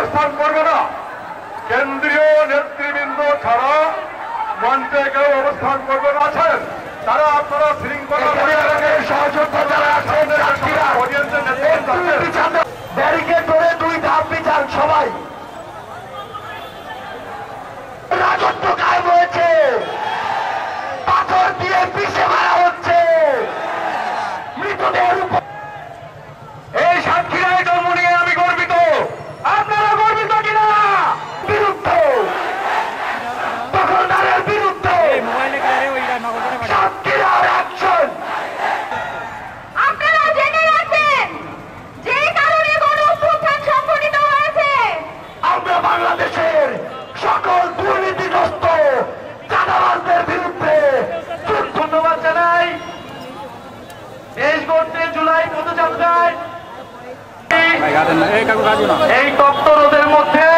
অবস্থান করবে না। কেন্দ্রীয় নেতৃবৃন্দ ছাড়া মঞ্চে কেউ অবস্থান করবে না। আছেন তারা আপনারা শৃঙ্খলা সহযোদ্ধা যারা আছেন ব্যারিকেড ধরে 2 ধাপ বিচার সবাই রাজত্ব কায়েম হয়েছে, পাথর দিয়ে পিছে মারা হচ্ছে মৃতদেহের উপর। এই সাতক্ষীরায় জন্ম নিয়ে আমি গর্বিত। আপনারা গর্বিত কিনা? বিরুদ্ধে দখলদারের বিরুদ্ধে সাতক্ষীরার অ্যাকশন। আপনারা জেনে রাখবেন যে কারণে গণঅভ্যুত্থান সংঘটিত হয়েছে। আমরা বাংলাদেশের সকল দুর্নীতিগ্রস্ত চাঁদাবাজদের বিরুদ্ধে। ধন্যবাদ জানাই দেশ গড়তে জুলাই পদযাত্রায় এই তপ্ত রোদের মধ্যে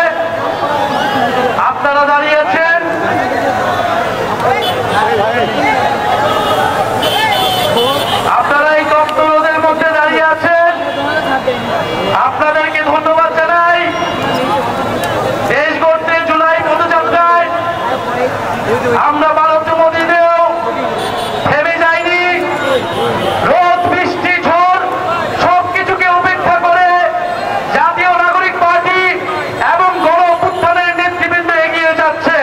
আপনারা দাঁড়িয়েছেন। আপনারা এই তপ্ত রোদের মধ্যে দাঁড়িয়ে আছেন, আপনাদেরকে ধন্যবাদ জানাই। দেশ গড়তে জুলাই পদযাত্রায় আমরা ভারতমোদীদেও থেমে যাইনি। রোদ বৃষ্টি ঝড় সবকিছুকে উপেক্ষা করে জাতীয় নাগরিক পার্টি এবং গণঅভ্যুত্থানের নেতৃবৃন্দ এগিয়ে যাচ্ছে।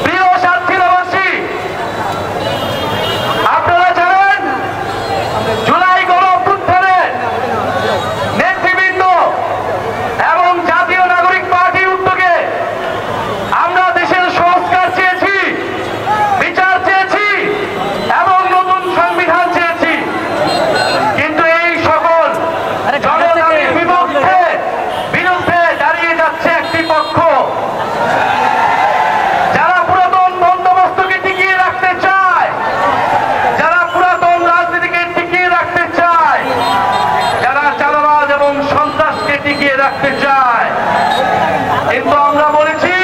প্রিয় সাতক্ষীরাবাসী, আপনারা জানেন জুলাই গণঅভ্যুত্থানের নেতৃবৃন্দ এবং জাতীয় নাগরিক পার্টির উদ্যোগে আমরা দেশের সংস্কার চেয়েছি, বিচার চেয়েছি এবং নতুন সংবিধান চেয়েছি। কিন্তু এই সকল জনগণের বিরুদ্ধে দাঁড়িয়ে যাচ্ছে একটি পক্ষ, যারা পুরাতন বন্দোবস্তকে টিকিয়ে রাখতে চায়, যারা পুরাতন রাজনীতিকে টিকিয়ে রাখতে চায়, যারা চাঁদাবাজ এবং সন্ত্রাসকে টিকিয়ে রাখতে চায়। কিন্তু আমরা বলেছি